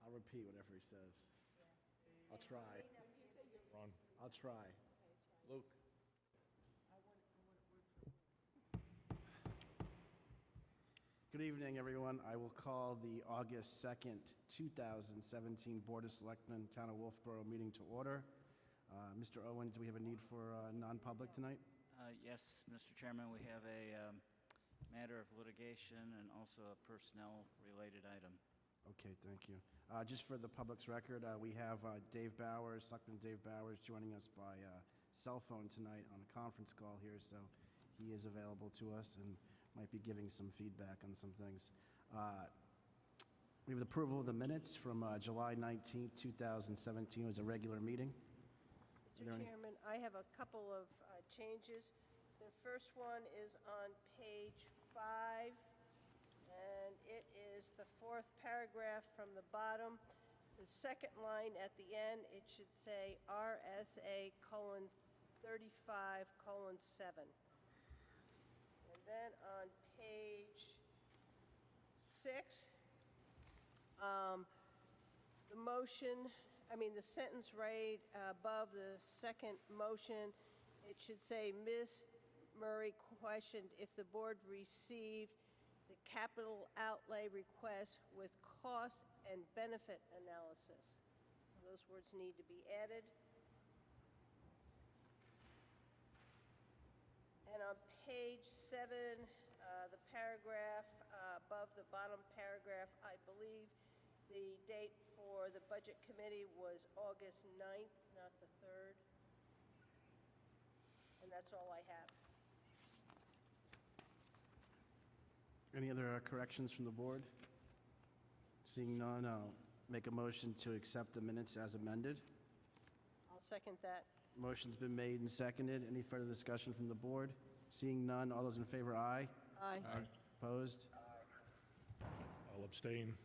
I'll repeat whatever he says. I'll try. Ron. I'll try. Luke. Good evening, everyone. I will call the August 2nd, 2017 Board of Selectmen, Town of Wolfeboro meeting to order. Mr. Owen, do we have a need for non-public tonight? Yes, Mr. Chairman, we have a matter of litigation and also a personnel-related item. Okay, thank you. Just for the public's record, we have Dave Bowers, Selectman Dave Bowers, joining us by cell phone tonight on a conference call here, so he is available to us and might be giving some feedback on some things. We have the approval of the minutes from July 19th, 2017. It was a regular meeting. Mr. Chairman, I have a couple of changes. The first one is on page 5, and it is the 4th paragraph from the bottom. The second line at the end, it should say RSA:35:7. And then on page 6, the sentence right above the second motion, it should say, Ms. Murray questioned if the board received the capital outlay request with cost and benefit analysis. So those words need to be added. And on page 7, the paragraph above the bottom paragraph, I believe the date for the Budget Committee was August 9th, not the 3rd. And that's all I have. Any other corrections from the board? Seeing none, I'll make a motion to accept the minutes as amended. I'll second that. Motion's been made and seconded. Any further discussion from the board? Seeing none, all those in favor, aye. Aye. Aye. Opposed? I'll abstain.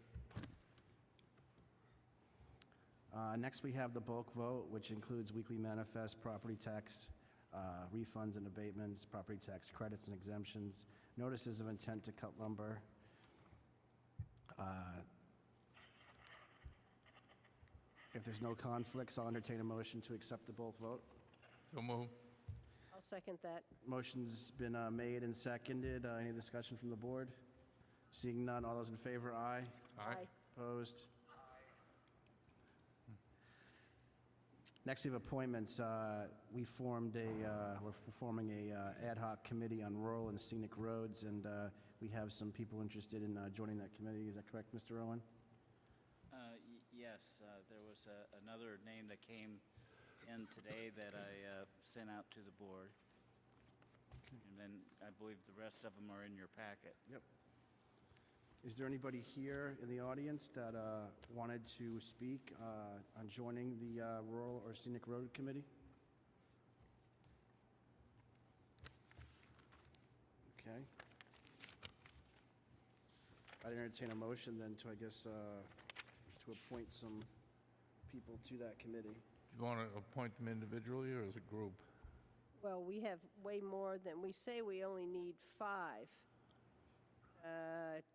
Next, we have the bulk vote, which includes weekly manifest, property tax refunds and abatements, property tax credits and exemptions, notices of intent to cut lumber. If there's no conflicts, I'll entertain a motion to accept the bulk vote. So move. I'll second that. Motion's been made and seconded. Any discussion from the board? Seeing none, all those in favor, aye. Aye. Opposed? Next, we have appointments. We're forming a ad hoc committee on rural and scenic roads, and we have some people interested in joining that committee. Is that correct, Mr. Owen? Yes, there was another name that came in today that I sent out to the board. Okay. And then I believe the rest of them are in your packet. Yep. Is there anybody here in the audience that wanted to speak on joining the Rural or Scenic Road Committee? Okay. I'd entertain a motion then to, I guess, to appoint some people to that committee. Do you want to appoint them individually or as a group? Well, we have way more than, we say we only need 5.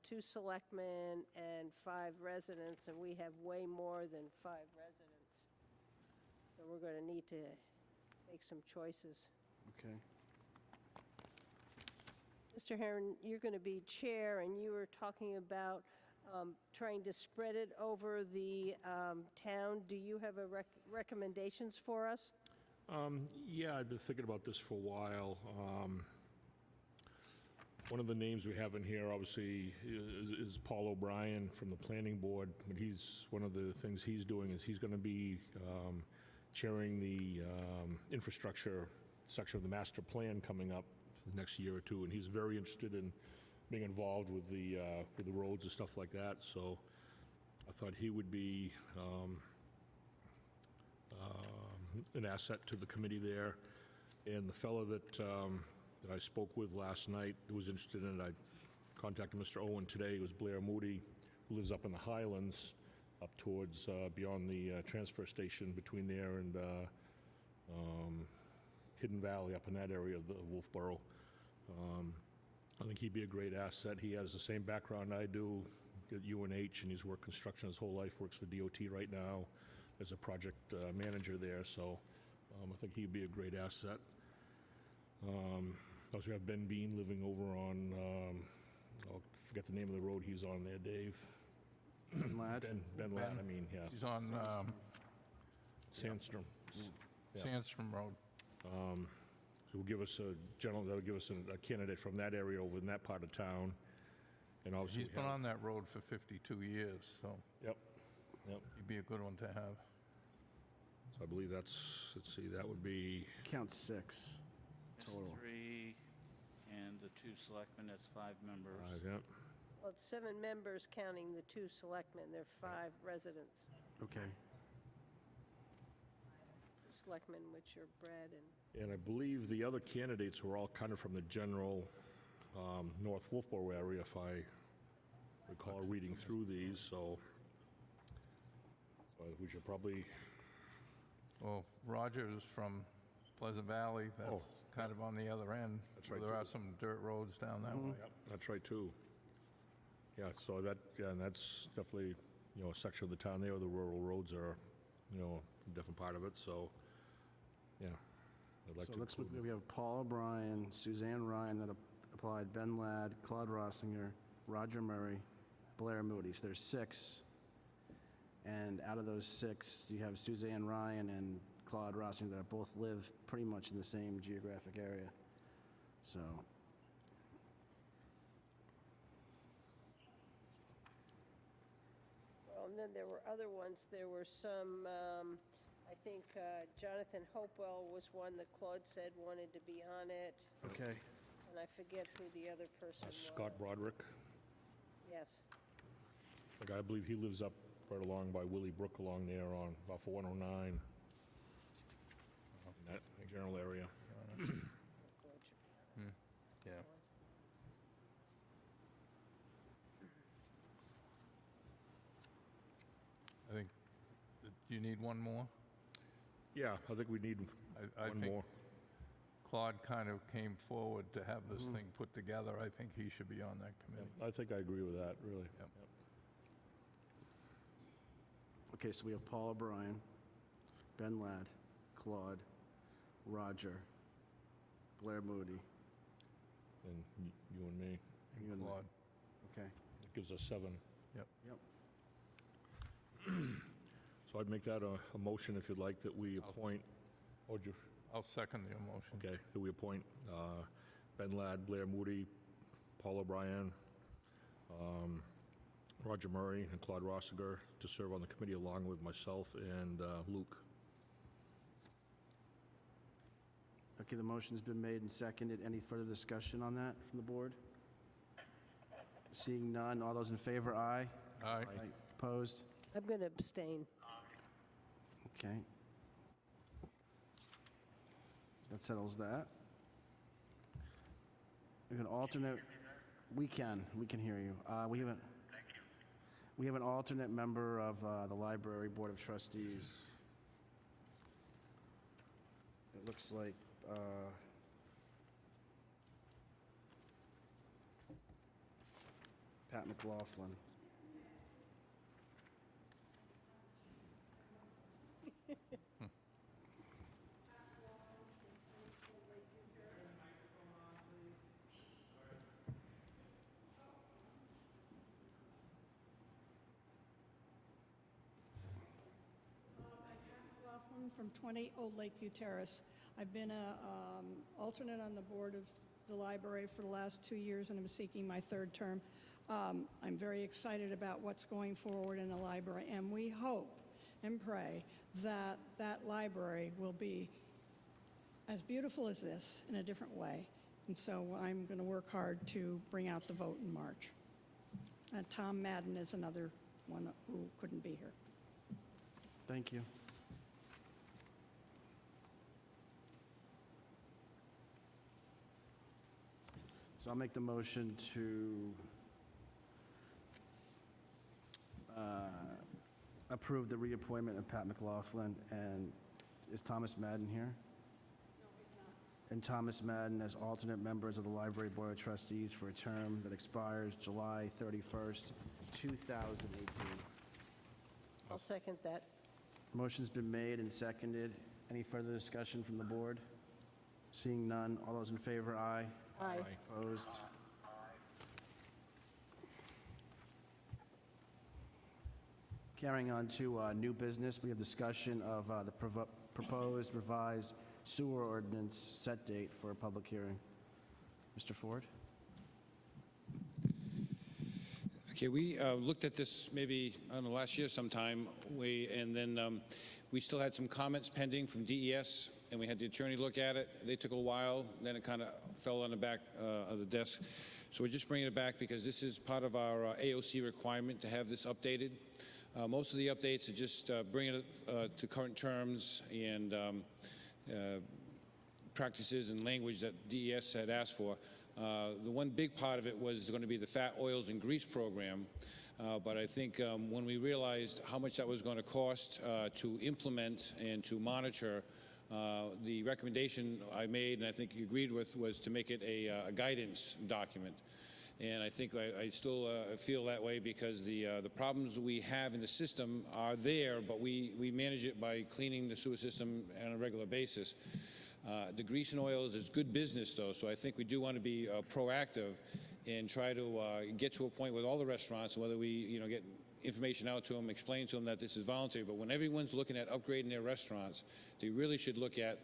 2 selectmen and 5 residents, and we have way more than 5 residents. So we're going to need to make some choices. Okay. Mr. Herron, you're going to be chair, and you were talking about trying to spread it over the town. Do you have recommendations for us? Yeah, I've been thinking about this for a while. One of the names we have in here, obviously, is Paul O'Brien from the Planning Board, but one of the things he's doing is he's going to be chairing the infrastructure section of the master plan coming up for the next year or two, and he's very interested in being involved with the roads and stuff like that, so I thought he would be an asset to the committee there. And the fellow that I spoke with last night who was interested in it, I contacted Mr. Owen today. It was Blair Moody, who lives up in the Highlands, up towards beyond the transfer station between there and Hidden Valley, up in that area of Wolfeboro. I think he'd be a great asset. He has the same background I do, at UNH, and he's worked construction his whole life, works for DOT right now as a project manager there, so I think he'd be a great asset. Also, we have Ben Bean living over on, I'll forget the name of the road he's on there, Dave. Lad? Ben Ladd, I mean, yeah. He's on Sandstrom. Yeah. Sandstrom Road. So we'll give us a that'll give us a candidate from that area over in that part of town. And obviously, He's been on that road for 52 years, so Yep. he'd be a good one to have. So I believe that's, let's see, that would be, Count 6 It's total. 3, and the 2 selectmen, that's 5 members. yep. Well, it's 7 members counting the 2 selectmen. There are 5 residents. Okay. Selectmen, which are Brad and... And I believe the other candidates were all kind of from the general North Wolfeboro area, if I recall reading through these, so we should probably, Well, Roger's from Pleasant Valley, that's Oh, kind of on the other end. That's right, There are too. some dirt roads down that way. that's right, too. Yeah, so that, yeah, and that's definitely, a section of the town there, where the rural roads are, a different part of it, so, yeah. I'd like So to it looks like include- we have Paul O'Brien, Suzanne Ryan that applied, Ben Ladd, Claude Rossinger, Roger Murray, Blair Moody. So there's 6. And out of those 6, you have Suzanne Ryan and Claude Rossinger that both live pretty much in the same geographic area. So, Well, and then there were other ones. There were some, I think Jonathan Hopewell was one that Claude said wanted to be on it. okay. And I forget who the other person was. Scott Broderick, Yes. the guy, I believe he lives up right along by Willie Brook along there on, off of 109. In that general area. Yeah. I think, do you need one more? Yeah, I think we need I one think more. Claude kind of came forward to have this thing put together. I think he should be on that committee. I think I agree with that, really. Yep. Okay, so we have Paul O'Brien, Ben Ladd, Claude, Roger, Blair Moody. And you and me. You and me. Claude. Okay. It gives us 7. Yep. So I'd make that a motion, if you'd like, that we appoint, I'll second the motion. okay, that we appoint Ben Ladd, Blair Moody, Paul O'Brien, Roger Murray, and Claude Rossiger to serve on the committee along with myself and Luke. Okay, the motion's been made and seconded. Any further discussion on that from the board? Seeing none, all those in favor, aye? Aye. Opposed? I'm going to abstain. Okay. That settles that. We have an alternate, we can hear you. We have an alternate member of the Library Board of Trustees. It looks like Pat McLaughlin. From 20 Old Lakeview Terrace. I've been a alternate on the board of the library for the last 2 years, and I'm seeking my 3rd term. I'm very excited about what's going forward in the library, and we hope and pray that that library will be as beautiful as this in a different way. And so I'm going to work hard to bring out the vote in March. Tom Madden is another one who couldn't be here. Thank you. So I'll make the motion to approve the reappointment of Pat McLaughlin. And is Thomas Madden here? No, he's not. And Thomas Madden as alternate members of the Library Board of Trustees for a term that expires July 31st, 2018. I'll second that. Motion's been made and seconded. Any further discussion from the board? Seeing none, all those in favor, aye. Aye. Opposed? Carrying on to new business, we have discussion of the proposed revised sewer ordinance set date for a public hearing. Mr. Ford? Okay, we looked at this maybe, I don't know, last year sometime, and then we still had some comments pending from DES, and we had the attorney look at it. They took a while, then it kind of fell on the back of the desk. So we're just bringing it back because this is part of our AOC requirement to have this updated. Most of the updates are just bringing it to current terms and practices and language that DES had asked for. The one big part of it was going to be the fat oils and grease program, but I think when we realized how much that was going to cost to implement and to monitor, the recommendation I made, and I think you agreed with, was to make it a guidance document. And I think I still feel that way because the problems we have in the system are there, but we manage it by cleaning the sewer system on a regular basis. The grease and oils is good business, though, so I think we do want to be proactive and try to get to a point with all the restaurants, whether we get information out to them, explain to them that this is voluntary, but when everyone's looking at upgrading their restaurants, they really should look at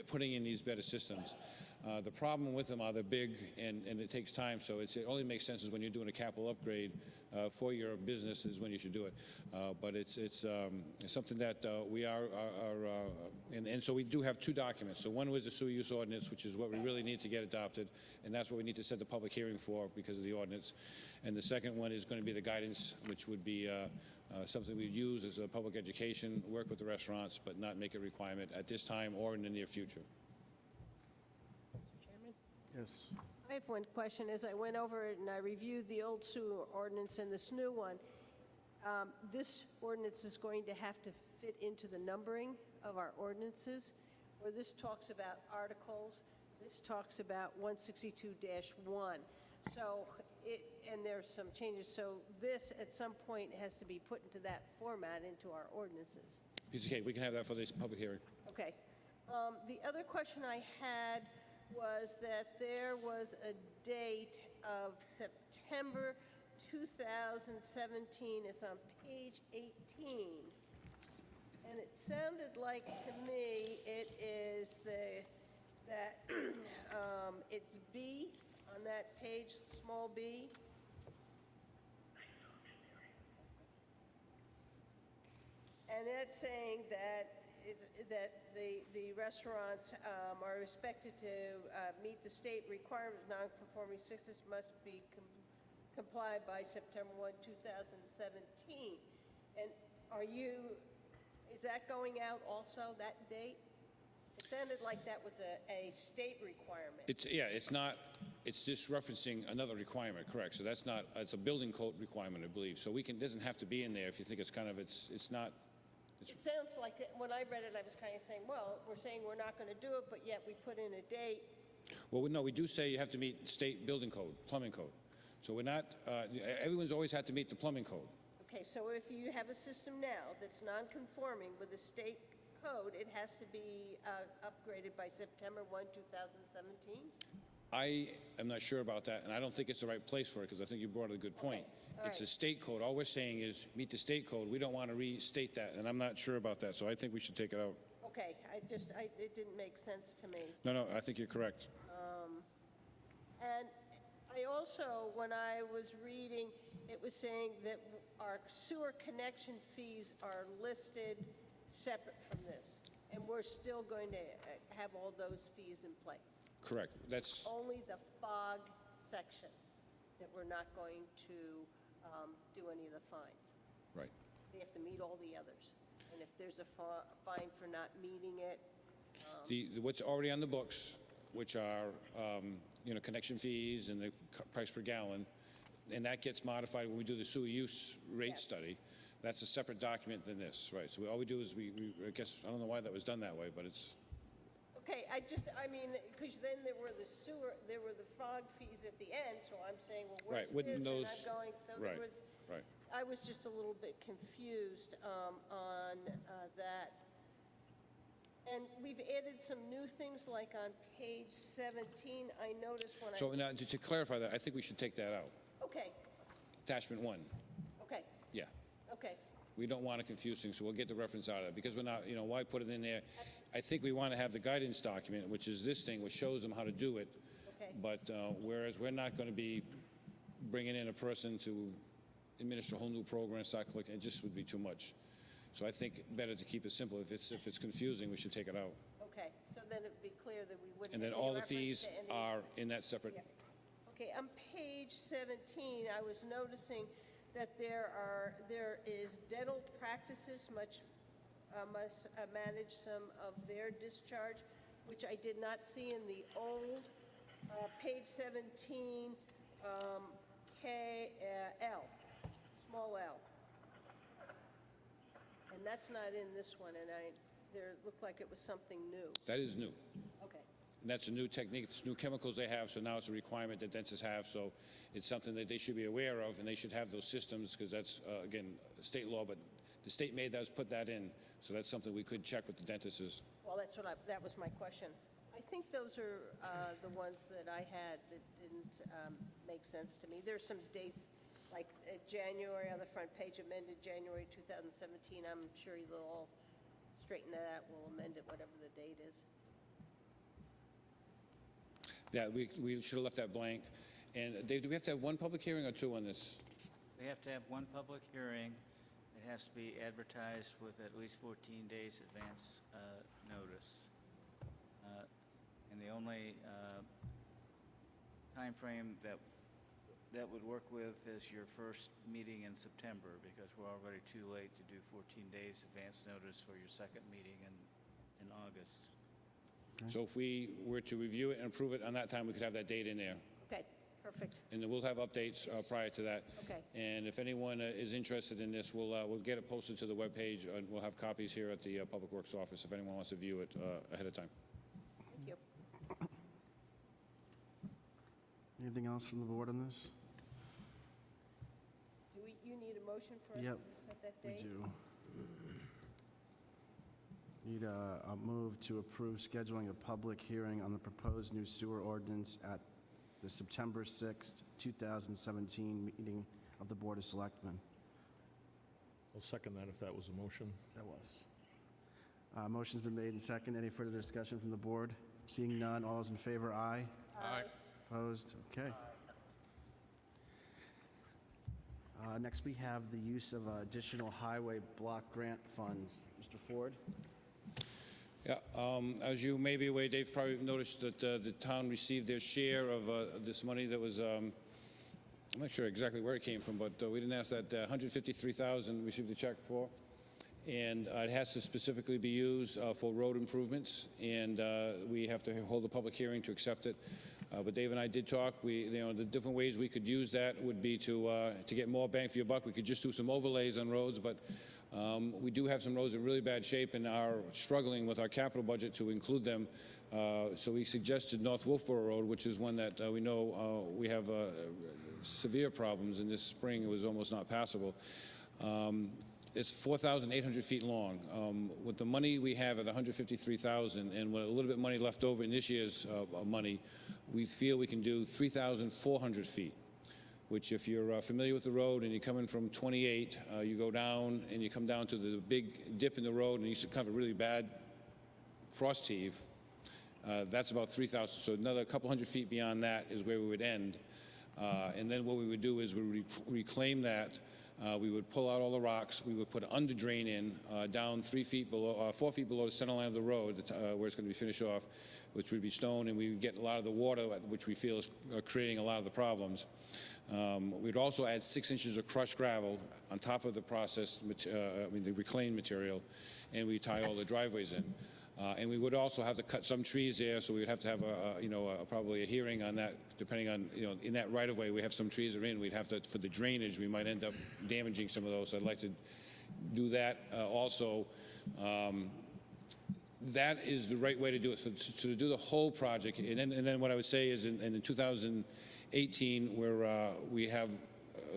putting in these better systems. The problem with them are they're big and it takes time, so it only makes sense is when you're doing a capital upgrade for your business is when you should do it. But it's something that we and so we do have two documents. So one was the sewer use ordinance, which is what we really need to get adopted, and that's what we need to set the public hearing for because of the ordinance. And the second one is going to be the guidance, which would be something we'd use as a public education, work with the restaurants, but not make a requirement at this time or in the near future. Yes. I have one question. As I went over it and I reviewed the old sewer ordinance and this new one, this ordinance is going to have to fit into the numbering of our ordinances, where this talks about articles, this talks about 162-1. So, and there's some changes. So this, at some point, has to be put into that format into our ordinances. Piece of cake. We can have that for this public hearing. Okay. The other question I had was that there was a date of September 2017. It's on page 18. And it sounded like to me it is it's B on that page, small b. And it's saying that the restaurants are expected to meet the state requirements. Non-conforming systems must be complied by September 1, 2017. And is that going out also, that date? It sounded like that was a state requirement. It's not, it's just referencing another requirement, correct. So that's not, it's a building code requirement, I believe. So it doesn't have to be in there if you think it's kind of, it's not. It sounds like, when I read it, I was kind of saying, well, we're saying we're not going to do it, but yet we put in a date. Well, no, we do say you have to meet state building code, plumbing code. So we're not, everyone's always had to meet the plumbing code. Okay, so if you have a system now that's non-conforming with the state code, it has to be upgraded by September 1, 2017? I am not sure about that, and I don't think it's the right place for it, because I think you brought up a good point. Okay. It's a state code. All we're saying is meet the state code. We don't want to restate that, and I'm not sure about that, so I think we should take it out. Okay, it didn't make sense to me. No, I think you're correct. And I also, when I was reading, it was saying that our sewer connection fees are listed separate from this, and we're still going to have all those fees in place. Correct. That's Only the fog section that we're not going to do any of the fines. right. They have to meet all the others. And if there's a fine for not meeting it, What's already on the books, which are, connection fees and the price per gallon, and that gets modified when we do the sewer use rate Yes. study. That's a separate document than this, right? So all we do is I guess, I don't know why that was done that way, but it's, Okay, I mean, because then there were the fog fees at the end, so I'm saying, well, where's Right, wouldn't this? And those- I'm going, so right, there was, right. I was just a little bit confused on that. And we've added some new things, like on page 17, I noticed when So now, to clarify that, I think we should take that out. Okay, Attachment 1, okay, yeah. okay. We don't want to confuse things, so we'll get the reference out of it, because we're not, why put it in there? I think we want to have the guidance document, which is this thing, which shows them how to do it. Okay. But whereas we're not going to be bringing in a person to administer a whole new program, start collecting, it just would be too much. So I think better to keep it simple. If it's confusing, we should take it out. Okay, so then it'd be clear that we wouldn't And then have any all the reference fees to any- are in that separate. Yeah. Okay, on page 17, I was noticing that there is dental practices must manage some of their discharge, which I did not see in the old, page 17, L, small l. And that's not in this one, and there looked like it was something new. That is new. Okay. And that's a new technique, it's new chemicals they have, so now it's a requirement that dentists have, so it's something that they should be aware of, and they should have those systems, because that's, again, state law, but the state made those, put that in, so that's something we could check with the dentists. Well, that was my question. I think those are the ones that I had that didn't make sense to me. There's some dates, like January on the front page, amended January 2017. I'm sure they'll all straighten that out. We'll amend it, whatever the date is. Yeah, we should have left that blank. And Dave, do we have to have one public hearing or two on this? We have to have one public hearing. It has to be advertised with at least 14 days advance notice. And the only timeframe that would work with is your first meeting in September, because we're already too late to do 14 days advance notice for your second meeting in August. So if we were to review it and approve it on that time, we could have that date in there. Okay, perfect. And then we'll have updates prior to that. Okay. And if anyone is interested in this, we'll get it posted to the webpage, and we'll have copies here at the Public Works office if anyone wants to view it ahead of time. Thank you. Anything else from the board on this? You need a motion for us Yep, to set that We date? do. Need a move to approve scheduling a public hearing on the proposed new sewer ordinance at the September 6th, 2017 meeting of the Board of Selectmen. I'll second that if that was a motion. That was. Motion's been made and second. Any further discussion from the board? Seeing none, all those in favor, aye. Aye. Opposed? Okay. Next, we have the use of additional highway block grant funds. Mr. Ford? Yeah, as you may be aware, Dave probably noticed that the town received their share of this money that was, I'm not sure exactly where it came from, but we didn't ask that, $153,000 received a check for. And it has to specifically be used for road improvements, and we have to hold a public hearing to accept it. But Dave and I did talk. The different ways we could use that would be to get more bang for your buck. We could just do some overlays on roads, but we do have some roads in really bad shape and are struggling with our capital budget to include them. So we suggested North Wolfeboro Road, which is one that we know we have severe problems. In this spring, it was almost not passable. It's 4,800 feet long. With the money we have at 153,000, and with a little bit of money left over in this year's money, we feel we can do 3,400 feet. Which, if you're familiar with the road and you're coming from 28, you go down and you come down to the big dip in the road, and you have a really bad frost heave. That's about 3,000. So another couple hundred feet beyond that is where we would end. And then what we would do is we would reclaim that. We would pull out all the rocks. We would put an under drain in down 4 feet below the center line of the road where it's going to be finished off, which would be stone, and we would get a lot of the water, which we feel is creating a lot of the problems. We'd also add 6 inches of crushed gravel on top of the the reclaimed material, and we tie all the driveways in. And we would also have to cut some trees there, so we would have to have probably a hearing on that, depending on, in that right-of-way, we have some trees that are in. We'd have to, for the drainage, we might end up damaging some of those. So I'd like to do that also. that is the right way to do it. So to do the whole project, and then what I would say is in 2018, where we have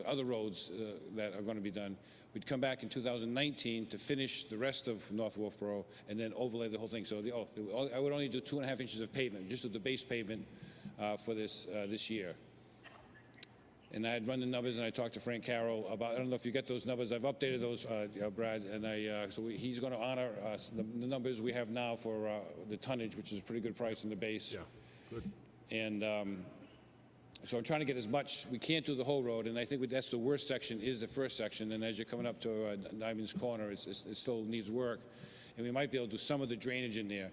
other roads that are going to be done, we'd come back in 2019 to finish the rest of North Wolfeboro and then overlay the whole thing. So I would only do 2.5 inches of pavement, just of the base pavement for this year. And I had run the numbers, and I talked to Frank Carroll about, I don't know if you get those numbers, I've updated those, Brad, and he's going to honor the numbers we have now for the tonnage, which is a pretty good price in the base. Yeah, good. And so I'm trying to get as much, we can't do the whole road, and I think that's the worst section, is the first section, and as you're coming up to Diamond's Corner, it still needs work. And we might be able to do some of the drainage in there,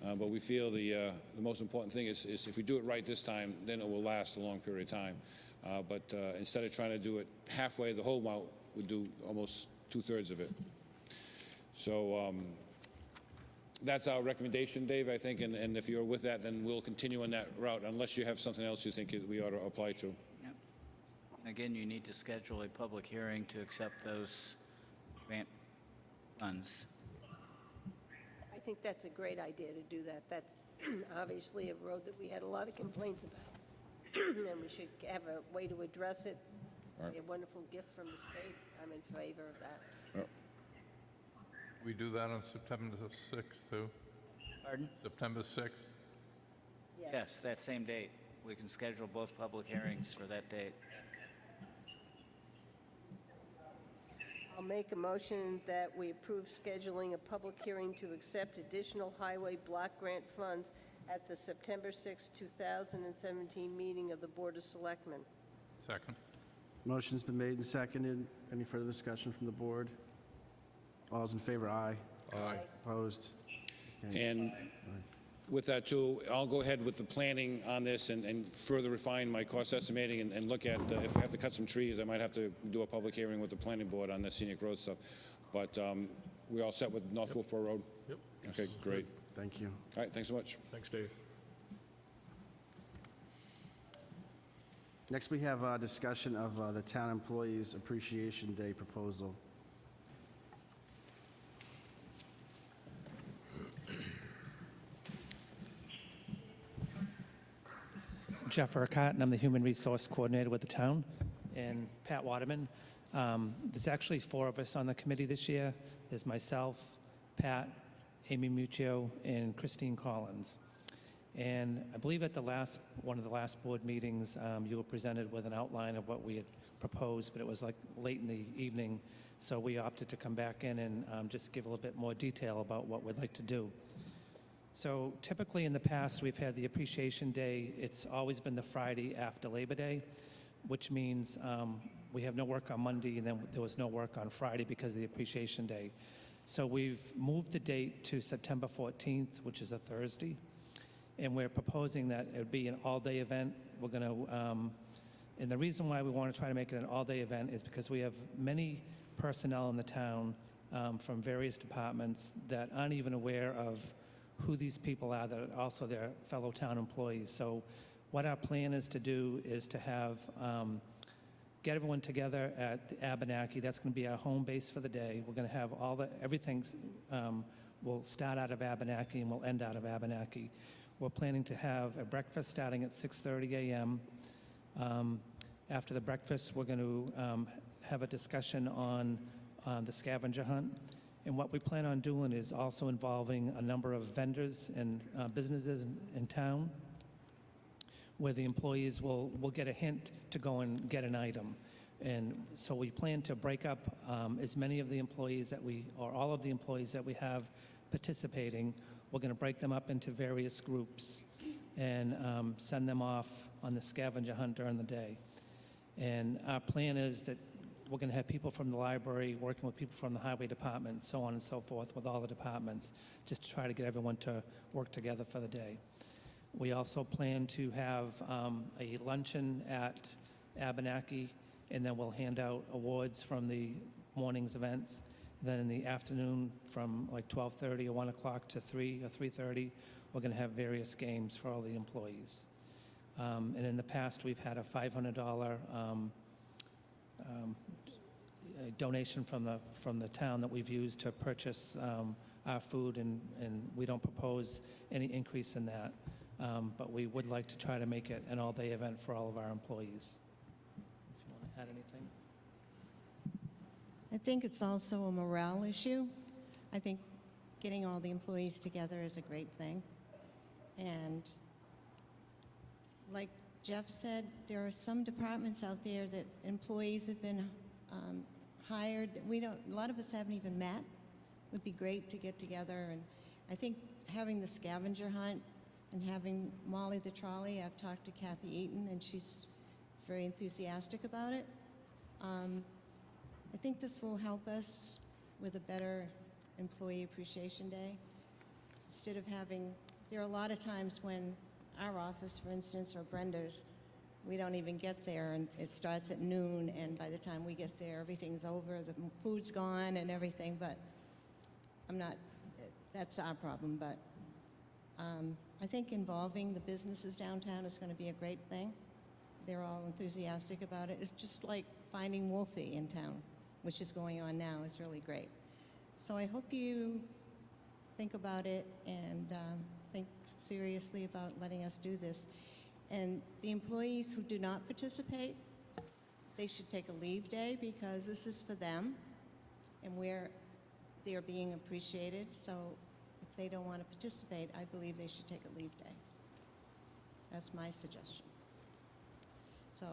but we feel the most important thing is if we do it right this time, then it will last a long period of time. But instead of trying to do it halfway, the whole route, we'll do almost 2/3 of it. So that's our recommendation, Dave, I think, and if you're with that, then we'll continue on that route, unless you have something else you think we ought to apply to. Yep. Again, you need to schedule a public hearing to accept those grant funds. I think that's a great idea to do that. That's obviously a road that we had a lot of complaints about. And we should have a way to address it. Right. A wonderful gift from the state. I'm in favor of that. We do that on September the 6th, too? Pardon? September 6th? Yes, that same date. We can schedule both public hearings for that date. I'll make a motion that we approve scheduling a public hearing to accept additional highway block grant funds at the September 6, 2017 meeting of the Board of Selectmen. Second. Motion's been made and seconded. Any further discussion from the board? All those in favor, aye. Aye. Opposed? Okay. And with that, too, I'll go ahead with the planning on this and further refine my cost estimating and look at, if we have to cut some trees, I might have to do a public hearing with the planning board on the scenic road stuff. But we're all set with North Wolfboro Road? Yep. Okay, great. Thank you. All right, thanks so much. Thanks, Dave. Next, we have a discussion of the Town Employees Appreciation Day proposal. Jeff Urquhart, and I'm the Human Resource Coordinator with the town, and Pat Waterman. There's actually 4 of us on the committee this year. There's myself, Pat, Amy Muccio, and Christine Collins. And I believe at one of the last board meetings, you were presented with an outline of what we had proposed, but it was like late in the evening, so we opted to come back in and just give a little bit more detail about what we'd like to do. So typically in the past, we've had the Appreciation Day. It's always been the Friday after Labor Day, which means we have no work on Monday, and then there was no work on Friday because of the Appreciation Day. So we've moved the date to September 14th, which is a Thursday, and we're proposing that it would be an all-day event. We're going to, and the reason why we want to try to make it an all-day event is because we have many personnel in the town from various departments that aren't even aware of who these people are that are also their fellow town employees. So what our plan is to do is to have, get everyone together at the Abenaki. That's going to be our home base for the day. We're going to have everything will start out of Abenaki and will end out of Abenaki. We're planning to have a breakfast starting at 6:30 a.m. After the breakfast, we're going to have a discussion on the scavenger hunt. And what we plan on doing is also involving a number of vendors and businesses in town where the employees will get a hint to go and get an item. And so we plan to break up as many of the employees or all of the employees that we have participating. We're going to break them up into various groups and send them off on the scavenger hunt during the day. And our plan is that we're going to have people from the library working with people from the highway department, so on and so forth, with all the departments, just to try to get everyone to work together for the day. We also plan to have a luncheon at Abenaki, and then we'll hand out awards from the morning's events. Then in the afternoon, from like 12:30 or 1 o'clock to 3 or 3:30, we're going to have various games for all the employees. And in the past, we've had a $500 donation from the town that we've used to purchase our food, and we don't propose any increase in that. But we would like to try to make it an all-day event for all of our employees. If you want to add anything? I think it's also a morale issue. I think getting all the employees together is a great thing. And like Jeff said, there are some departments out there that employees have been hired. A lot of us haven't even met. It would be great to get together. And I think having the scavenger hunt and having Molly the trolley, I've talked to Kathy Eaton, and she's very enthusiastic about it. I think this will help us with a better Employee Appreciation Day. Instead of having, there are a lot of times when our office, for instance, or Brenda's, we don't even get there, and it starts at noon, and by the time we get there, everything's over, the food's gone and everything, but that's our problem, but I think involving the businesses downtown is going to be a great thing. They're all enthusiastic about it. It's just like finding Wolfie in town, which is going on now. It's really great. So I hope you think about it and think seriously about letting us do this. And the employees who do not participate, they should take a leave day because this is for them and they're being appreciated. So if they don't want to participate, I believe they should take a leave day. That's my suggestion. So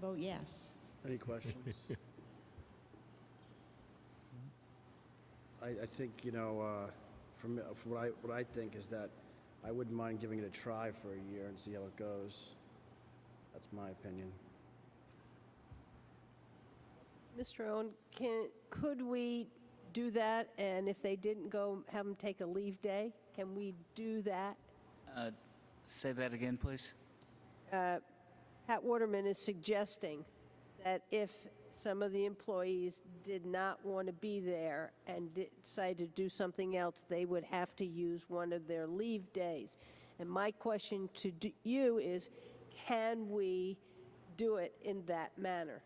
vote yes. Any questions? I think, from what I think is that I wouldn't mind giving it a try for a year and see how it goes. That's my opinion. Mr. Owen, could we do that, and if they didn't go, have them take a leave day? Can we do that? Say that again, please. Pat Waterman is suggesting that if some of the employees did not want to be there and decided to do something else, they would have to use one of their leave days. And my question to you is, can we do it in that manner?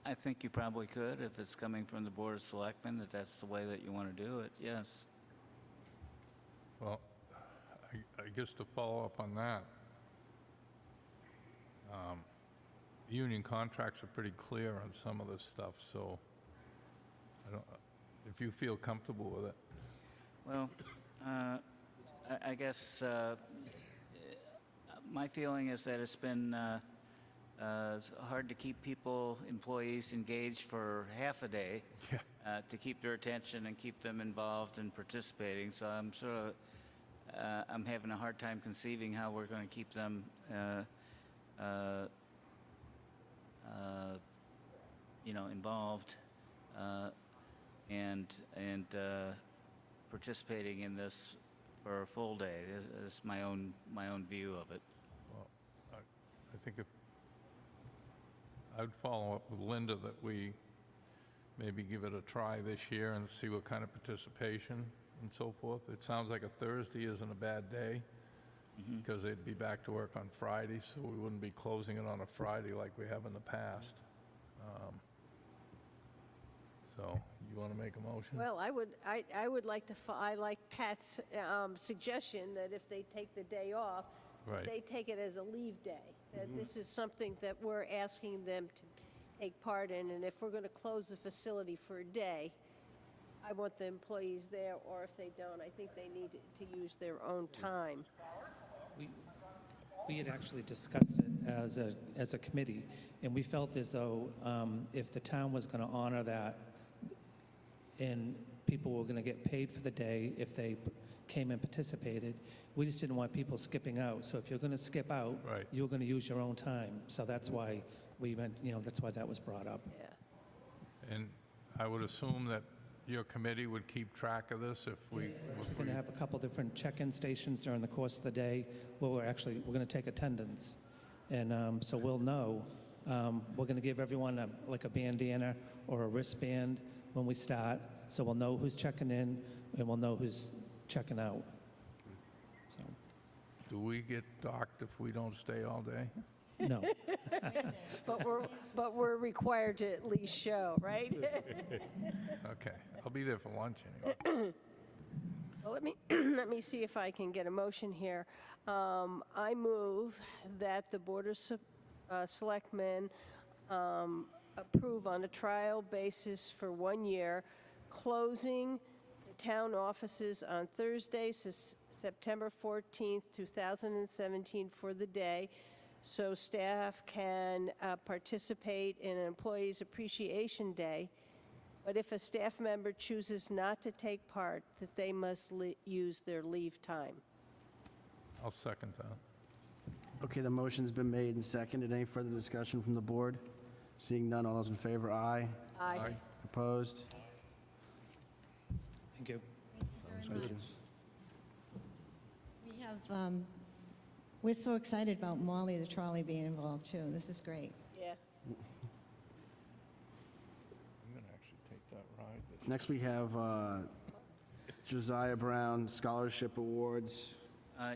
I think you probably could, if it's coming from the Board of Selectmen, that's the way that you want to do it, yes. Well, I guess to follow up on that, union contracts are pretty clear on some of this stuff, so if you feel comfortable with it. Well, I guess my feeling is that it's been hard to keep employees engaged for half a day, to keep their attention and keep them involved and participating. So I'm having a hard time conceiving how we're going to keep them involved and participating in this for a full day. That's my own view of it. Well, I think I'd follow up with Linda that we maybe give it a try this year and see what kind of participation and so forth. It sounds like a Thursday isn't a bad day because they'd be back to work on Friday, so we wouldn't be closing it on a Friday like we have in the past. So you want to make a motion? Well, I would like to, I like Pat's suggestion that if they take the day off, Right. they take it as a leave day. That this is something that we're asking them to take part in, and if we're going to close the facility for a day, I want the employees there, or if they don't, I think they need to use their own time. We had actually discussed it as a committee, and we felt as though if the town was going to honor that and people were going to get paid for the day if they came and participated, we just didn't want people skipping out. So if you're going to skip out, Right. you're going to use your own time. So that's why we went, that's why that was brought up. Yeah. And I would assume that your committee would keep track of this if we... We're going to have a couple different check-in stations during the course of the day where we're going to take attendance. And so we'll know. We're going to give everyone like a bandana or a wristband when we start, so we'll know who's checking in and we'll know who's checking out. So. Do we get docked if we don't stay all day? No. But we're required to at least show, right? Okay, I'll be there for lunch anyway. Well, let me see if I can get a motion here. I move that the Board of Selectmen approve on a trial basis for 1 year, closing the town offices on Thursday, September 14th, 2017 for the day, so staff can participate in an Employees Appreciation Day. But if a staff member chooses not to take part, that they must use their leave time. I'll second that. Okay, the motion's been made and seconded. Any further discussion from the board? Seeing none, all those in favor, aye. Aye. Opposed? Thank you. Thank you. We have, we're so excited about Molly the trolley being involved too. This is great. Yeah. I'm going to actually take that ride. Next, we have Josiah Brown Scholarship Awards.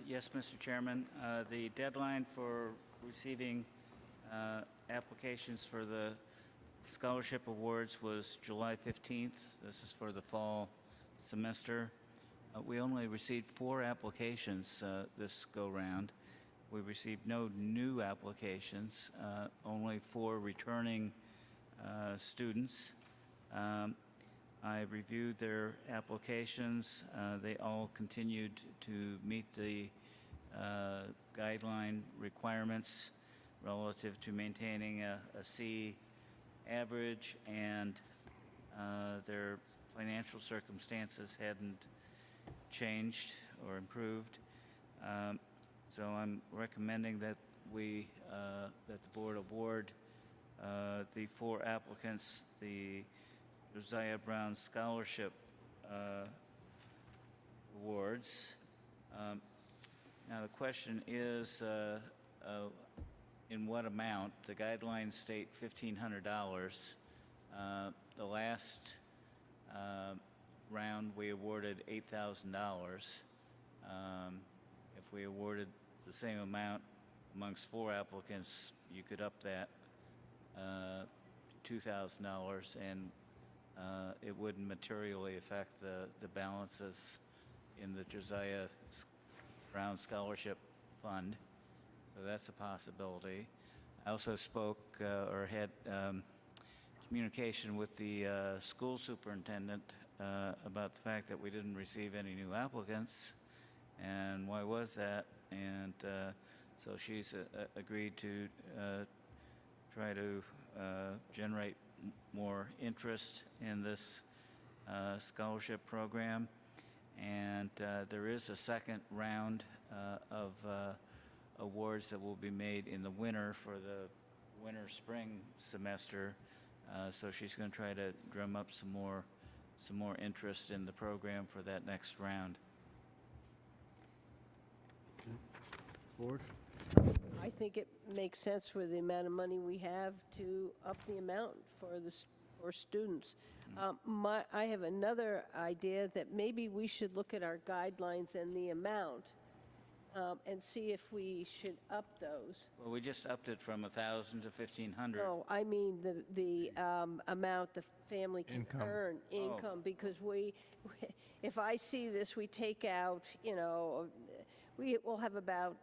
Yes, Mr. Chairman. The deadline for receiving applications for the scholarship awards was July 15th. This is for the fall semester. We only received 4 applications this go-round. We received no new applications, only 4 returning students. I reviewed their applications. They all continued to meet the guideline requirements relative to maintaining a C average, and their financial circumstances hadn't changed or improved. So I'm recommending that that the board award the 4 applicants the Josiah Brown Scholarship Awards. Now the question is, in what amount? The guidelines state $1,500. The last round we awarded $8,000. If we awarded the same amount amongst 4 applicants, you could up that to $2,000, and it wouldn't materially affect the balances in the Josiah Brown Scholarship Fund. So that's a possibility. I also spoke or had communication with the school superintendent about the fact that we didn't receive any new applicants, and why was that? And so she's agreed to try to generate more interest in this scholarship program. And there is a second round of awards that will be made in the winter for the winter-spring semester. So she's going to try to drum up some more interest in the program for that next round. Board? I think it makes sense with the amount of money we have to up the amount for students. I have another idea that maybe we should look at our guidelines and the amount and see if we should up those. Well, we just upped it from 1,000 to 1,500. No, I mean the amount the family can Income. earn, income, because if I see this, we take out, we will have about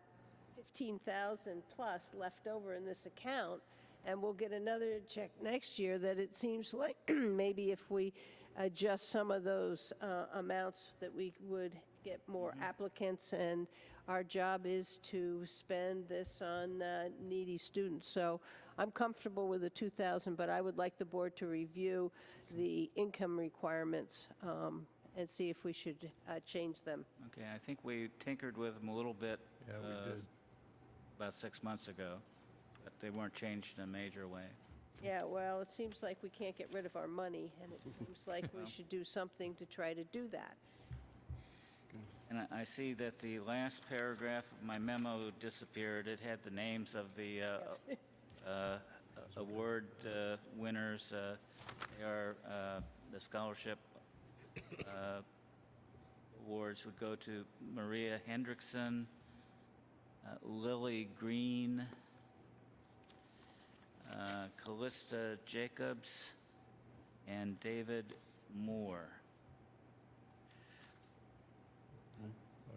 15,000 plus left over in this account, and we'll get another check next year that it seems like maybe if we adjust some of those amounts that we would get more applicants, and our job is to spend this on needy students. So I'm comfortable with the 2,000, but I would like the board to review the income requirements and see if we should change them. Okay, I think we tinkered with them a little bit Yeah, we did. about 6 months ago, but they weren't changed in a major way. Yeah, well, it seems like we can't get rid of our money, and it seems like we should do something to try to do that. And I see that the last paragraph of my memo disappeared. It had the names of the award winners. They are the scholarship awards would go to Maria Hendrickson, Lily Green, Callista Jacobs and David Moore. Are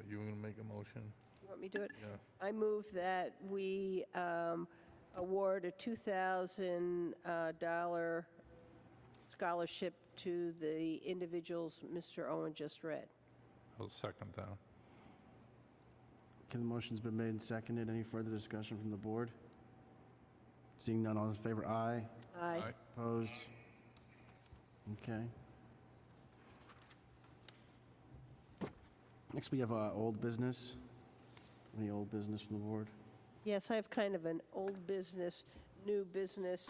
you going to make a motion? You want me to do it? Yeah. I move that we award a $2,000 scholarship to the individuals Mr. Owen just read. I'll second that. Okay, the motion's been made and seconded. Any further discussion from the board? Seeing none, all in favor, aye. Aye. Opposed? Okay. Next, we have old business. Any old business from the board? Yes, I have kind of an old business, new business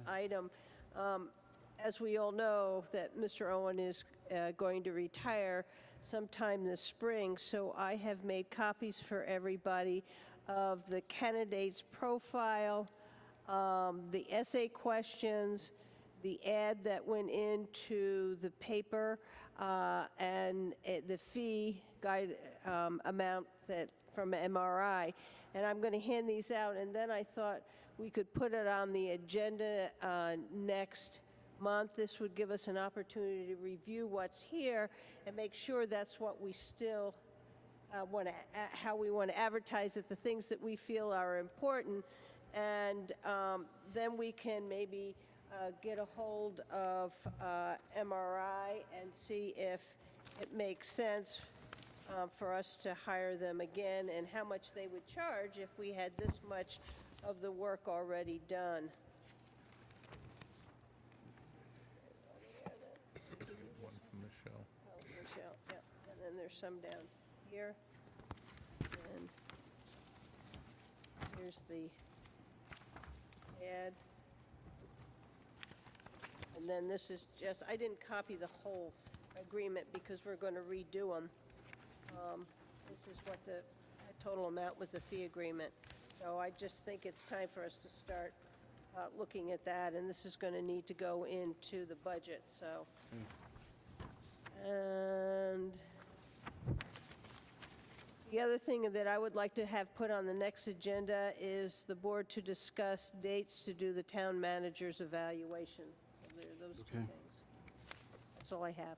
item. As we all know, that Mr. Owen is going to retire sometime this spring, so I have made copies for everybody of the candidate's profile, the essay questions, the ad that went into the paper, and the fee guide amount that from MRI. And I'm going to hand these out, and then I thought we could put it on the agenda next month. This would give us an opportunity to review what's here and make sure that's what we still want to, how we want to advertise it, the things that we feel are important. And then we can maybe get a hold of MRI and see if it makes sense for us to hire them again and how much they would charge if we had this much of the work already done. One from Michelle. Oh, Michelle, yeah, and then there's some down here. And here's the ad. And then this is just, I didn't copy the whole agreement because we're going to redo them. This is what the total amount was, the fee agreement. So I just think it's time for us to start looking at that, and this is going to need to go into the budget, so. And the other thing that I would like to have put on the next agenda is the board to discuss dates to do the town manager's evaluation. So there are those two Okay. things. That's all I have.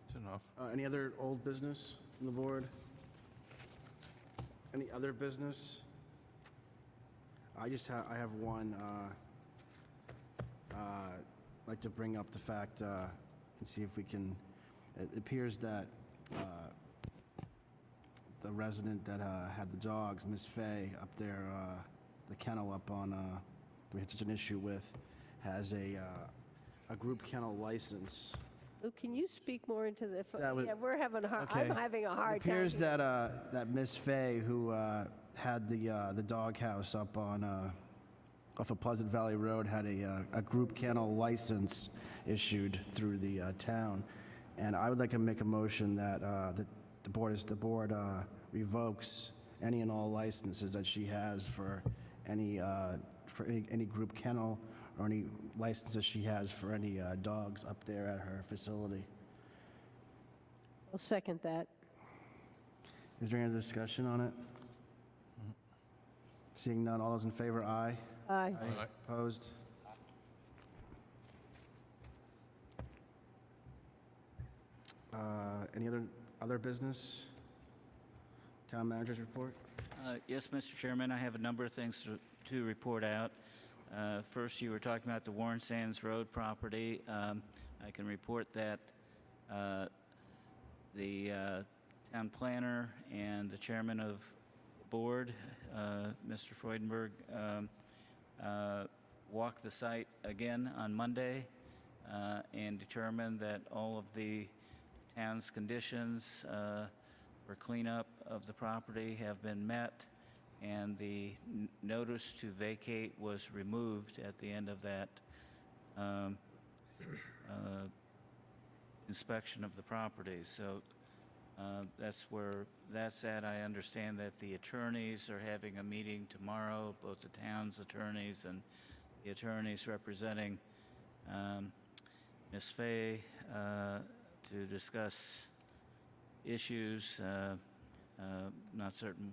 It's enough. Any other old business from the board? Any other business? I have one, I'd like to bring up the fact, and see if we can, it appears that the resident that had the dogs, Miss Fay, up there, the kennel up on, we had such an issue with, has a group kennel license. Lou, can you speak more into the, That was- yeah, we're having a hard, I'm Okay. having a hard It time. appears here. that Miss Fay, who had the doghouse up on off of Pleasant Valley Road, had a group kennel license issued through the town, and I would like to make a motion that the board revokes any and all licenses that she has for any group kennel or any licenses she has for any dogs up there at her facility. I'll second that. Is there any discussion on it? Seeing none, all those in favor, aye. Aye. Aye. Opposed? Any other business? Town managers report? Yes, Mr. Chairman, I have a number of things to report out. First, you were talking about the Warren Sands Road property. I can report that the town planner and the chairman of the board, Mr. Freudenberg, walked the site again on Monday and determined that all of the town's conditions for cleanup of the property have been met, and the notice to vacate was removed at the end of that inspection of the property. So that's where that's at. I understand that the attorneys are having a meeting tomorrow, both the town's attorneys and the attorneys representing Ms. Fay, to discuss issues. Not certain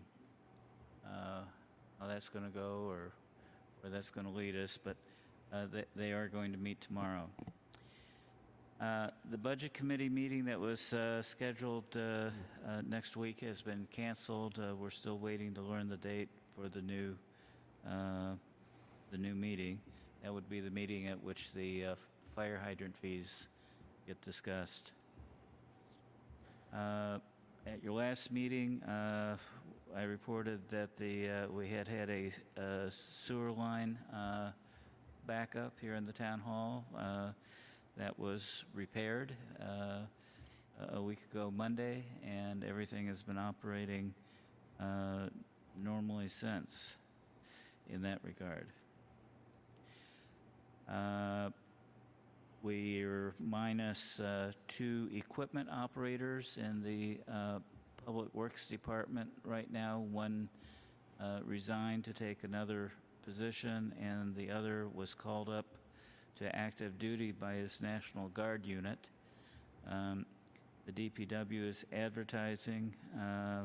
how that's going to go or where that's going to lead us, but they are going to meet tomorrow. The Budget Committee meeting that was scheduled next week has been canceled. We're still waiting to learn the date for the new meeting. That would be the meeting at which the fire hydrant fees get discussed. At your last meeting, I reported that we had a sewer line backup here in the town hall. That was repaired a week ago Monday, and everything has been operating normally since in that regard. We're minus 2 equipment operators in the Public Works Department right now. One resigned to take another position, and the other was called up to active duty by his National Guard unit. The DPW is advertising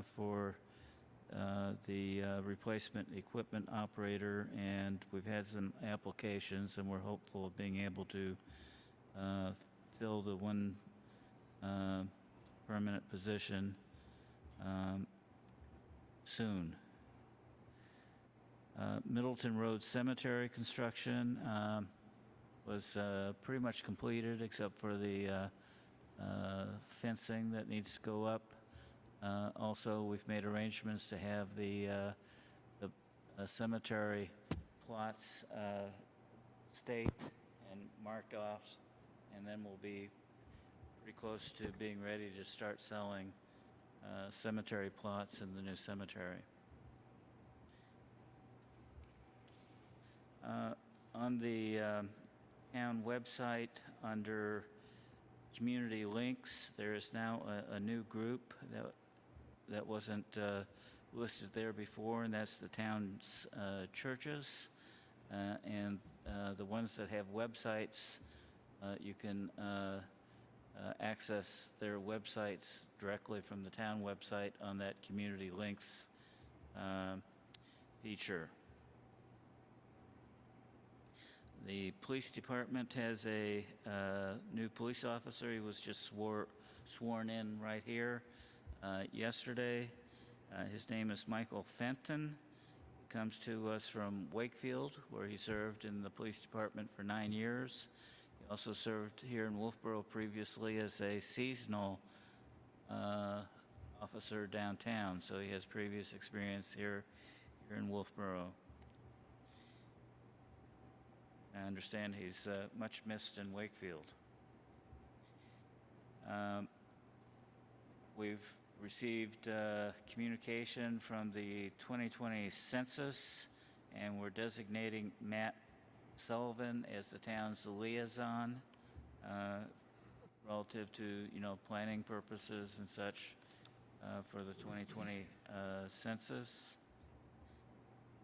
for the replacement equipment operator, and we've had some applications, and we're hopeful of being able to fill the one permanent position soon. Middleton Road Cemetery construction was pretty much completed except for the fencing that needs to go up. Also, we've made arrangements to have the cemetery plots staked and marked off, and then we'll be pretty close to being ready to start selling cemetery plots in the new cemetery. On the town website, under community links, there is now a new group that wasn't listed there before, and that's the town's churches. And the ones that have websites, you can access their websites directly from the town website on that community links feature. The police department has a new police officer. He was just sworn in right here yesterday. His name is Michael Fenton. He comes to us from Wakefield, where he served in the police department for 9 years. He also served here in Wolfeboro previously as a seasonal officer downtown, so he has previous experience here in Wolfeboro. I understand he's much missed in Wakefield. We've received communication from the 2020 census, and we're designating Matt Sullivan as the town's liaison relative to, planning purposes and such for the 2020 census.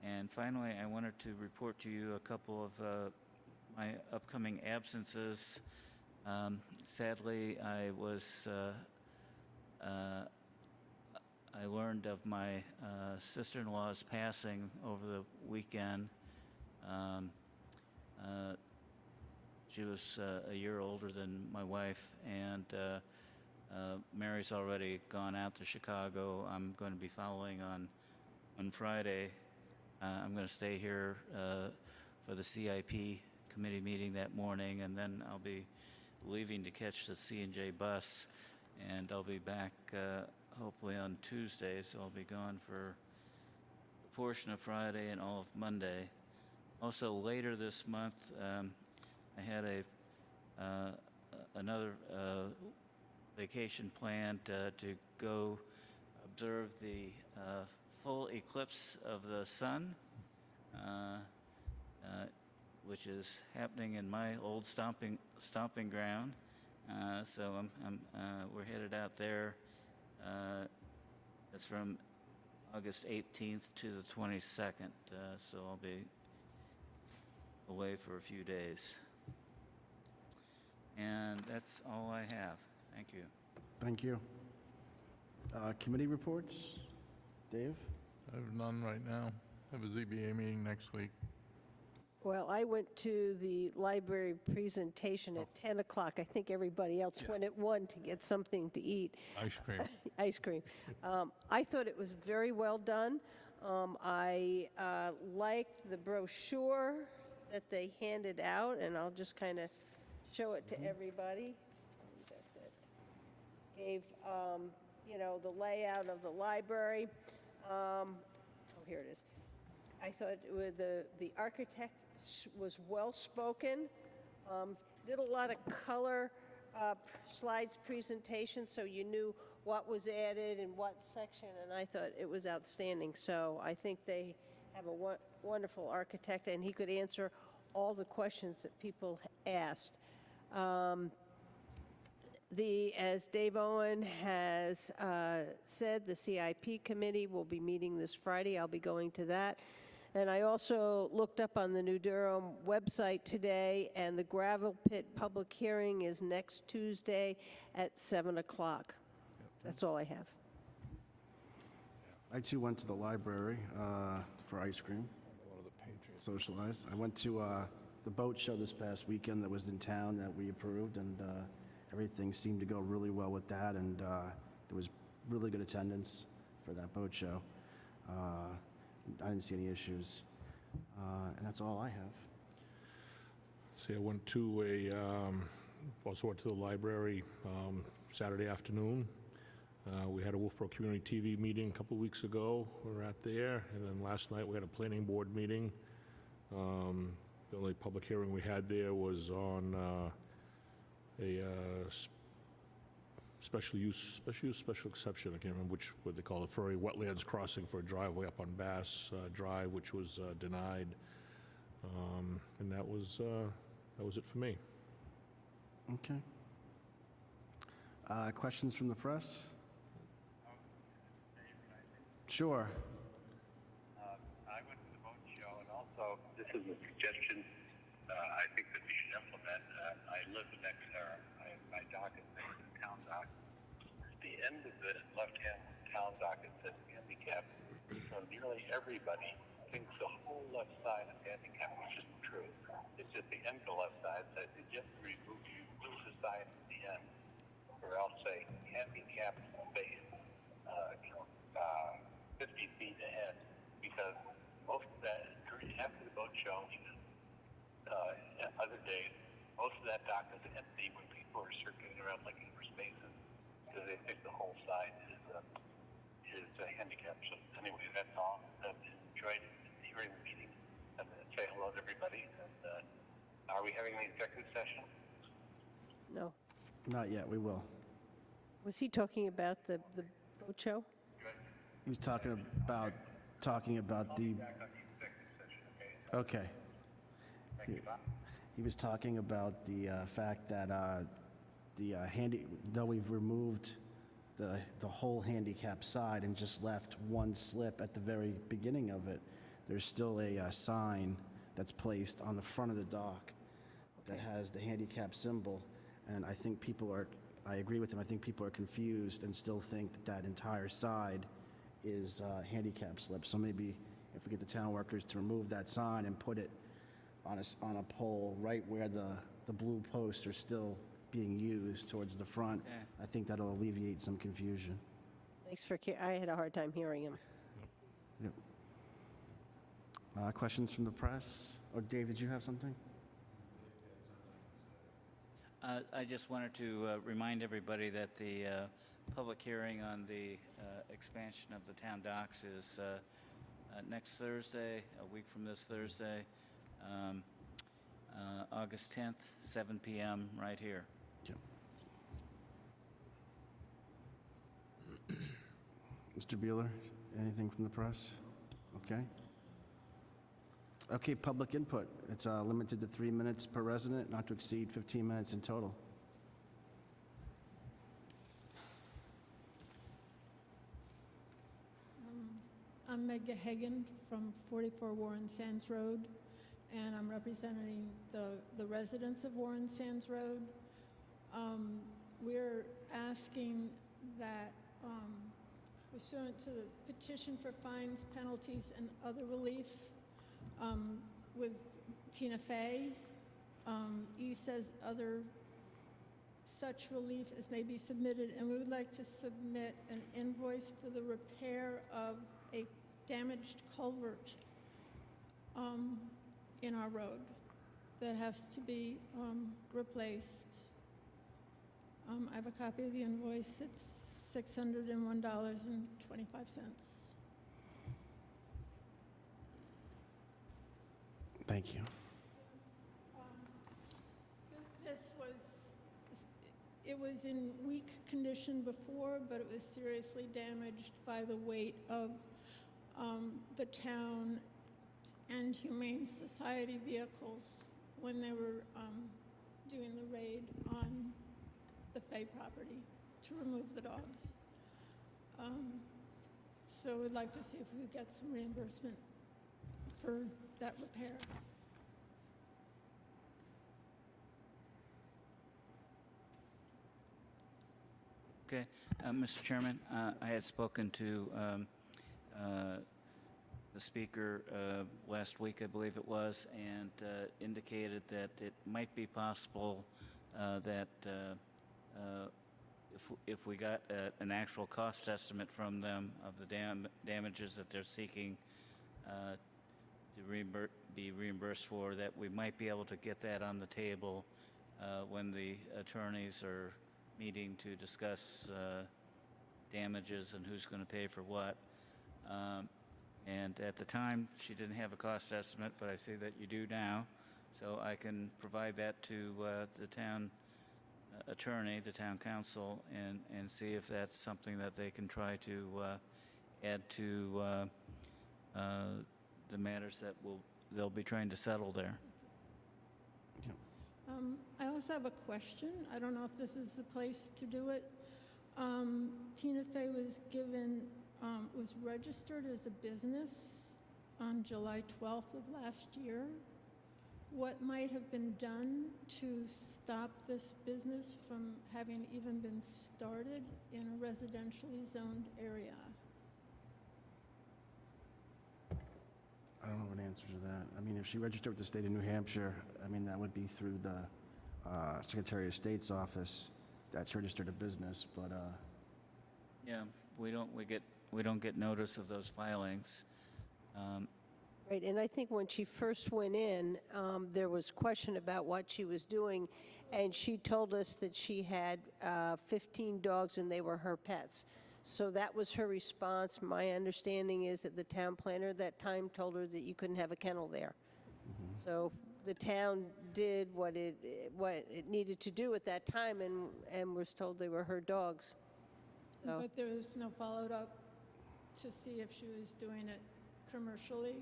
And finally, I wanted to report to you a couple of my upcoming absences. Sadly, I learned of my sister-in-law's passing over the weekend. She was a year older than my wife, and Mary's already gone out to Chicago. I'm going to be following on Friday. I'm going to stay here for the CIP committee meeting that morning, and then I'll be leaving to catch the C&J bus, and I'll be back hopefully on Tuesday, so I'll be gone for a portion of Friday and all of Monday. Also, later this month, I had another vacation planned to go observe the full eclipse of the sun, which is happening in my old stomping ground. So we're headed out there. It's from August 18th to the 22nd, so I'll be away for a few days. And that's all I have. Thank you. Thank you. Committee reports? Dave? I have none right now. I have a ZBA meeting next week. Well, I went to the library presentation at 10 o'clock. I think everybody else went at 1 to get something to eat. Ice cream. Ice cream. I thought it was very well done. I liked the brochure that they handed out, and I'll just kind of show it to everybody. That's it. Gave, the layout of the library. Here it is. I thought the architect was well-spoken, did a lot of color slides presentation, so you knew what was added in what section, and I thought it was outstanding. So I think they have a wonderful architect, and he could answer all the questions that people asked. As Dave Owen has said, the CIP committee will be meeting this Friday. I'll be going to that. And I also looked up on the New Durham website today, and the gravel pit public hearing is next Tuesday at 7 o'clock. That's all I have. I too went to the library for ice cream, socialize. I went to the boat show this past weekend that was in town that we approved, and everything seemed to go really well with that, and there was really good attendance for that boat show. I didn't see any issues, and that's all I have. See, I went to also went to the library Saturday afternoon. We had a Wolfeboro Community TV meeting a couple of weeks ago. We were at there, and then last night we had a planning board meeting. The only public hearing we had there was on a special exception. I can't remember what they call it, for a wetlands crossing for a driveway up on Bass Drive, which was denied. And that was it for me. Okay. Questions from the press? Sure. I went to the boat show, and also, this is a suggestion I think that we should implement. I live next to my dock is next to the town dock. The end of the left-hand town dock, it says handicap. So nearly everybody thinks the whole left side is handicap, which isn't true. It's just the end of the left side. So you have to lose the sign at the end, or else say handicap space, 50 feet ahead, because most of that, after the boat show, even other days, most of that dock is empty when people are circling around looking for spaces, because they think the whole side is a handicap. So anyway, that's all. I've enjoyed hearing the meeting, and say hello to everybody. And are we having an executive session? No. Not yet, we will. Was he talking about the boat show? He was talking about the... Back on the executive session, okay? Okay. Thank you, Bob. He was talking about the fact that though we've removed the whole handicap side and just left one slip at the very beginning of it, there's still a sign that's placed on the front of the dock that has the handicap symbol. And I agree with him, I think people are confused and still think that entire side is handicap slip. So maybe if we get the town workers to remove that sign and put it on a pole right where the blue posts are still being used towards the front, Okay. I think that'll alleviate some confusion. Thanks for, I had a hard time hearing him. Yep. Questions from the press? Or Dave, did you have something? I just wanted to remind everybody that the public hearing on the expansion of the town docks is next Thursday, a week from this Thursday, August 10th, 7 p.m., right here. Yep. Mr. Beeler, anything from the press? Okay. Okay, public input. It's limited to 3 minutes per resident, not to exceed 15 minutes in total. I'm Megha Hagan from 44 Warren Sands Road, and I'm representing the residents of Warren Sands Road. we're asking that pursuant to the petition for fines, penalties, and other relief with Tina Fey, E says other such relief as may be submitted, and we would like to submit an invoice for the repair of a damaged culvert in our road that has to be replaced. I have a copy of the invoice. It's $601.25. Thank you. It was in weak condition before, but it was seriously damaged by the weight of the town and Humane Society vehicles when they were doing the raid on the Fay property to remove the dogs. So we'd like to see if we could get some reimbursement for that repair. Okay, Mr. Chairman, I had spoken to the speaker last week, I believe it was, and indicated that it might be possible that if we got an actual cost estimate from them of the damages that they're seeking to be reimbursed for, that we might be able to get that on the table when the attorneys are meeting to discuss damages and who's going to pay for what. And at the time, she didn't have a cost estimate, but I see that you do now. So I can provide that to the town attorney, the town council, and see if that's something that they can try to add to the matters that they'll be trying to settle there. I also have a question. I don't know if this is the place to do it. Tina Fey was was registered as a business on July 12th of last year. What might have been done to stop this business from having even been started in a residentially zoned area? I don't know an answer to that. I mean, if she registered with the state of New Hampshire, I mean, that would be through the Secretary of State's office that's registered a business, but Yeah, we don't get notice of those filings. Right, and I think when she first went in, there was question about what she was doing, and she told us that she had 15 dogs and they were her pets. So that was her response. My understanding is that the town planner at that time told her that you couldn't have a kennel there. So the town did what it needed to do at that time, and was told they were her dogs. So. But there was no follow-up to see if she was doing it commercially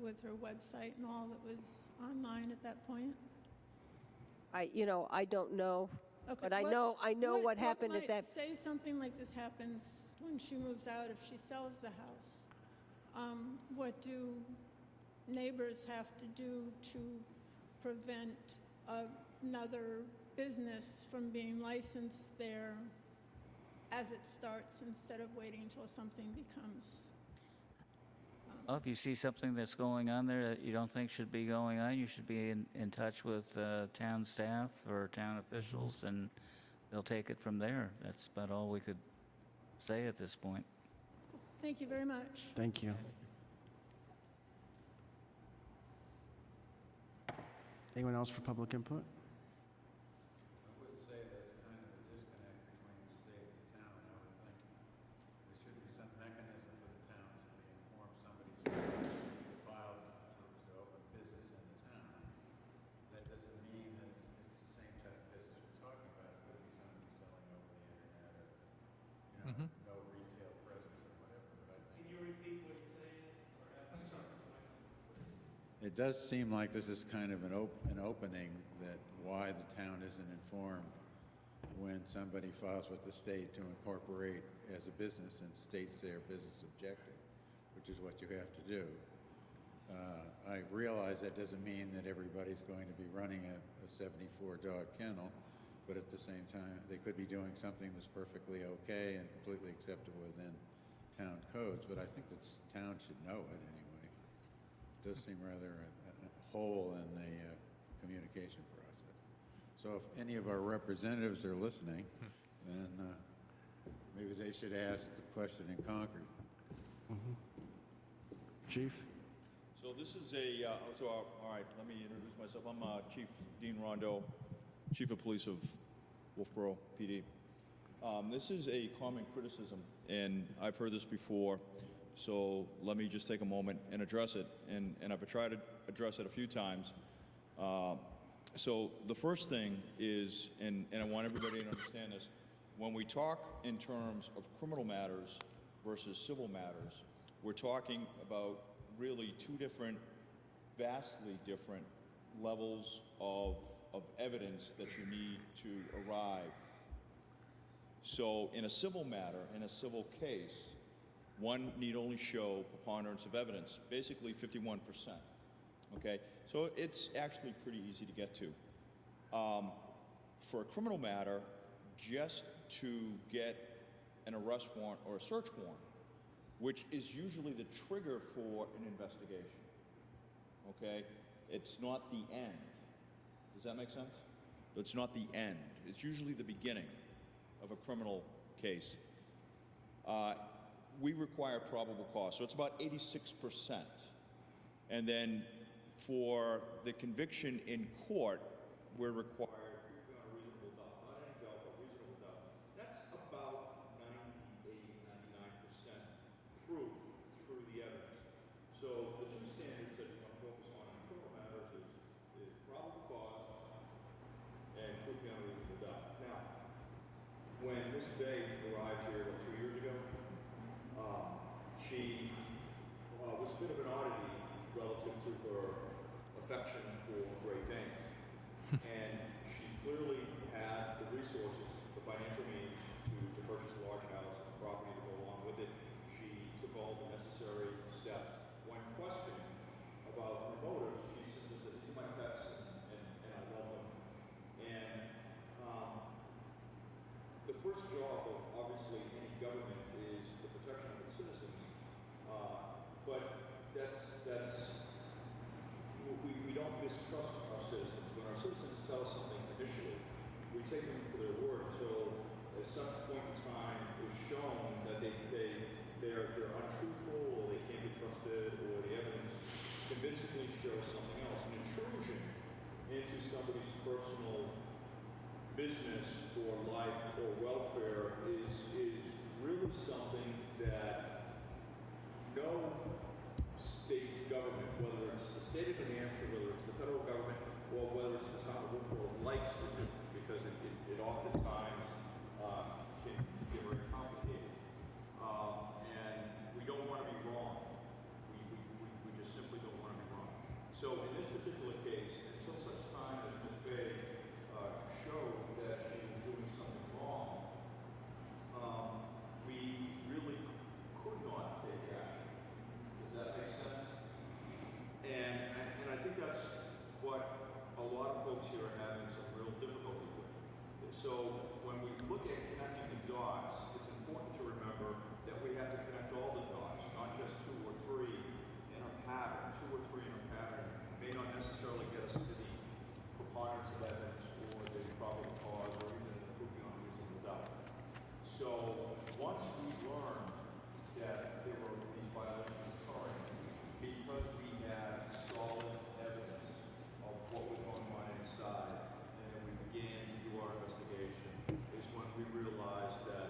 with her website and all that was online at that point? I don't know, Okay, but I know what happened at that. Say something like this happens when she moves out, if she sells the house. What do neighbors have to do to prevent another business from being licensed there as it starts, instead of waiting until something becomes? Well, if you see something that's going on there that you don't think should be going on, you should be in touch with town staff or town officials, and they'll take it from there. That's about all we could say at this point. Thank you very much. thank you. Anyone else for public input? I would say there's kind of a disconnect between the state and the town. I would think there should be some mechanism for the town to be informed somebody's filed to open business in the town. That doesn't mean that it's the same type of business we're talking about. It could be somebody selling over the internet or, no retail presence or whatever. But can you repeat what you're saying? It does seem like this is kind of an opening that why the town isn't informed when somebody files with the state to incorporate as a business and states their business objective, which is what you have to do. I realize that doesn't mean that everybody's going to be running a 74-dog kennel, but at the same time, they could be doing something that's perfectly okay and completely acceptable within town codes, but I think that town should know it anyway. It does seem rather a hole in the communication process. So if any of our representatives are listening, then maybe they should ask the question in Concord. Chief? So this is all right, let me introduce myself. I'm Chief Dean Rondeau, Chief of Police of Wolfeboro PD. This is a common criticism, and I've heard this before, so let me just take a moment and address it, and I've tried to address it a few times. So the first thing is, and I want everybody to understand this, when we talk in terms of criminal matters versus civil matters, we're talking about really two different, vastly different levels of evidence that you need to arrive. So in a civil matter, in a civil case, one need only show preponderance of evidence, basically 51%. Okay, so it's actually pretty easy to get to. For a criminal matter, just to get an arrest warrant or a search warrant, which is usually the trigger for an investigation, okay? It's not the end. Does that make sense? It's not the end. It's usually the beginning of a criminal case. We require probable cause, so it's about 86%. And then for the conviction in court, we're required proof beyond a reasonable doubt, not any doubt, but reasonable doubt. That's about 98, 99% proof through the evidence. So the two standards that you want to focus on in criminal matters is probable cause and proof beyond a reasonable doubt. Now, when Ms. Bay arrived here, 2 years ago, she was a bit of an oddity relative to her affection for Great Danes. And she clearly had the resources, the financial means to purchase a large house and property to go along with it. She took all the necessary steps. When questioned about her motives, she simply said, "These are my pets and I love them." And the first job of obviously any government is the protection of its citizens. But we don't mistrust our citizens. When our citizens tell us something initially, we take them for their word until at some point in time is shown that they're untruthful, or they can't be trusted, or the evidence convincingly shows something else. An intrusion into somebody's personal business or life or welfare is really something that no state government, whether it's the state of New Hampshire, whether it's the federal government, or whether it's the town of Wolfeboro, likes to do, because it oftentimes can get very complicated. And we don't want to be wrong. We just simply don't want to be wrong. So in this particular case, until such time as Ms. Bay showed that she was doing something wrong, we really could not take action. Does that make sense? And I think that's what a lot of folks here are having some real difficulty with. So when we look at connecting the dots, it's important to remember that we have to connect all the dots, not just 2 or 3 in a pattern. 2 or 3 in a pattern may not necessarily get us to the preponderance of evidence or the probable cause or even the proof beyond a reasonable doubt. So once we learn that there were these violations occurring, because we had solid evidence of what was going on inside, and then we began to do our investigation, is when we realized that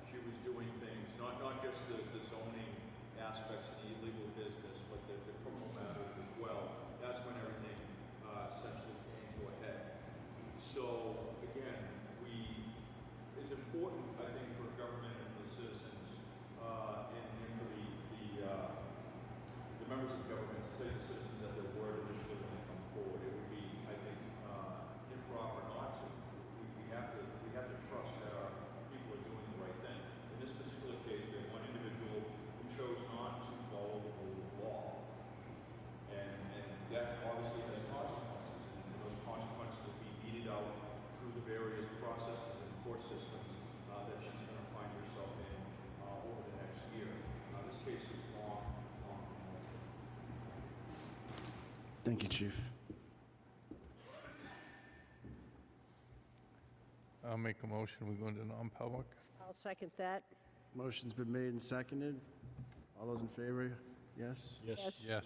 she was doing things, not just the zoning aspects of the illegal business, but the criminal matters as well. That's when everything essentially came to a head. So again, various processes and court systems that she's going to find herself in over the next year. This case is long. Thank you, Chief. I'll make a motion, we go into non-public. I'll second that. Motion's been made and seconded. All those in favor? Yes? Yes. Yes.